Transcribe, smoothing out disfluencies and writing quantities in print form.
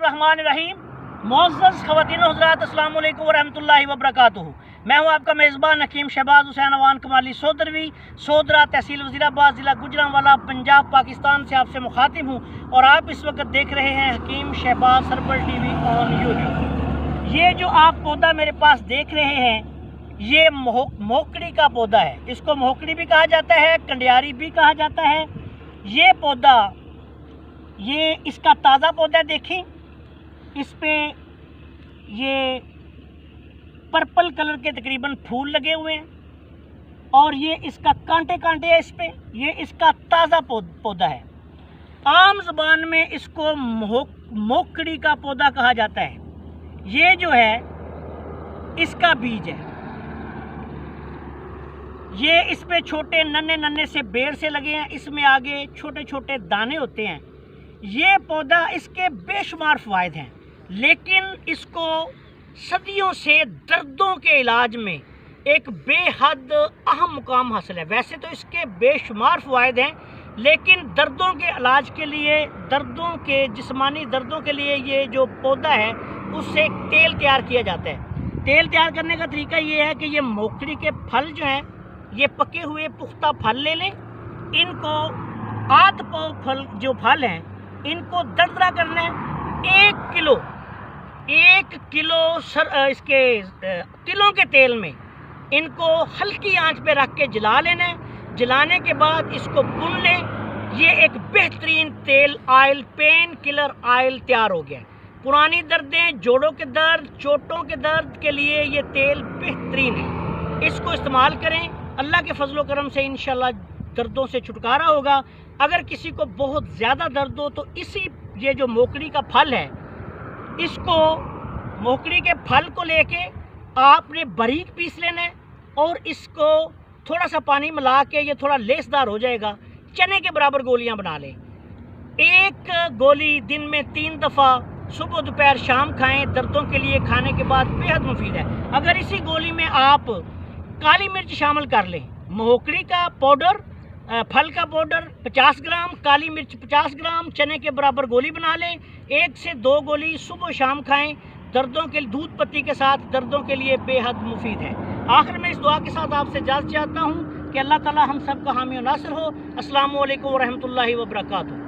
बिस्मिल्लाहिर्रहमानिर्रहीम। मुअज़्ज़ज़ ख़वातीन हज़रात, अस्सलामु अलैकुम वरहमतुल्लाहि वबरकातुहू। मैं हूँ आपका मेज़बान हकीम शहबाज हुसैन अवान कमाली सोदरवी, सोदरा, तहसील वज़ीराबाद, ज़िला गुजरांवाला, पंजाब, पाकिस्तान से आपसे मुखातिब हूँ और आप इस वक्त देख रहे हैं Hakim Shahbaz Sarbar TV on YouTube. ये जो आप पौधा मेरे पास देख रहे हैं, ये मोकड़ी का पौधा है। इसको मोकड़ी भी कहा जाता है, कंडियारी भी कहा जाता है। ये पौधा, ये इसका ताज़ा पौधा देखें, इस पे ये पर्पल कलर के तकरीबन फूल लगे हुए हैं और ये इसका कांटे कांटे है इस पे। ये इसका ताज़ा पौधा है। आम ज़बान में इसको मोकड़ी का पौधा कहा जाता है। ये जो है इसका बीज है। ये इस पे छोटे नन्हे नन्हे से बेर से लगे हैं, इसमें आगे छोटे छोटे दाने होते हैं। ये पौधा, इसके बेशुमार फ़वाइद हैं, लेकिन इसको सदियों से दर्दों के इलाज में एक बेहद अहम मुकाम हासिल है। वैसे तो इसके बेशुमार फ़वाइद हैं, लेकिन दर्दों के इलाज के लिए, दर्दों के जिस्मानी दर्दों के लिए ये जो पौधा है उससे एक तेल तैयार किया जाता है। तेल तैयार करने का तरीका ये है कि ये मोकड़ी के फल जो हैं, ये पके हुए पुख्ता फल ले लें। इनको आध पाव फल जो फल हैं, इनको दरदरा करना है। 1 किलो इसके तिलों के तेल में इनको हल्की आंच पे रख के जला लेना है। जलाने के बाद इसको भून लें। ये एक बेहतरीन तेल ऑयल, पेन किलर ऑयल तैयार हो गया। पुरानी दर्दें, जोड़ों के दर्द, चोटों के दर्द के लिए ये तेल बेहतरीन है। इसको इस्तेमाल करें। अल्लाह के फजलो करम से इंशाल्लाह दर्दों से छुटकारा होगा। अगर किसी को बहुत ज़्यादा दर्द हो तो ये जो मोकड़ी का फल है, इसको मोकड़ी के फल को लेके आपने बारीक पीस लेना है और इसको थोड़ा सा पानी मिला के, ये थोड़ा लेसदार हो जाएगा, चने के बराबर गोलियां बना लें। 1 गोली दिन में 3 दफ़ा सुबह दोपहर शाम खाएं। दर्दों के लिए खाने के बाद बेहद मुफीद है। अगर इसी गोली में आप काली मिर्च शामिल कर लें, मोकड़ी का पाउडर, फल का पाउडर 50 ग्राम, काली मिर्च 50 ग्राम, चने के बराबर गोली बना लें। 1 से 2 गोली सुबह शाम खाएं। दर्दों के दूध पत्ती के साथ दर्दों के लिए बेहद मुफीद है। आखिर में इस दुआ के साथ आपसे इजाज़त चाहता हूँ कि अल्लाह ताला हम सब का हामी और नासिर हो। अस्सलामु अलैकुम वरहमतुल्लाहि वबरकातुहू।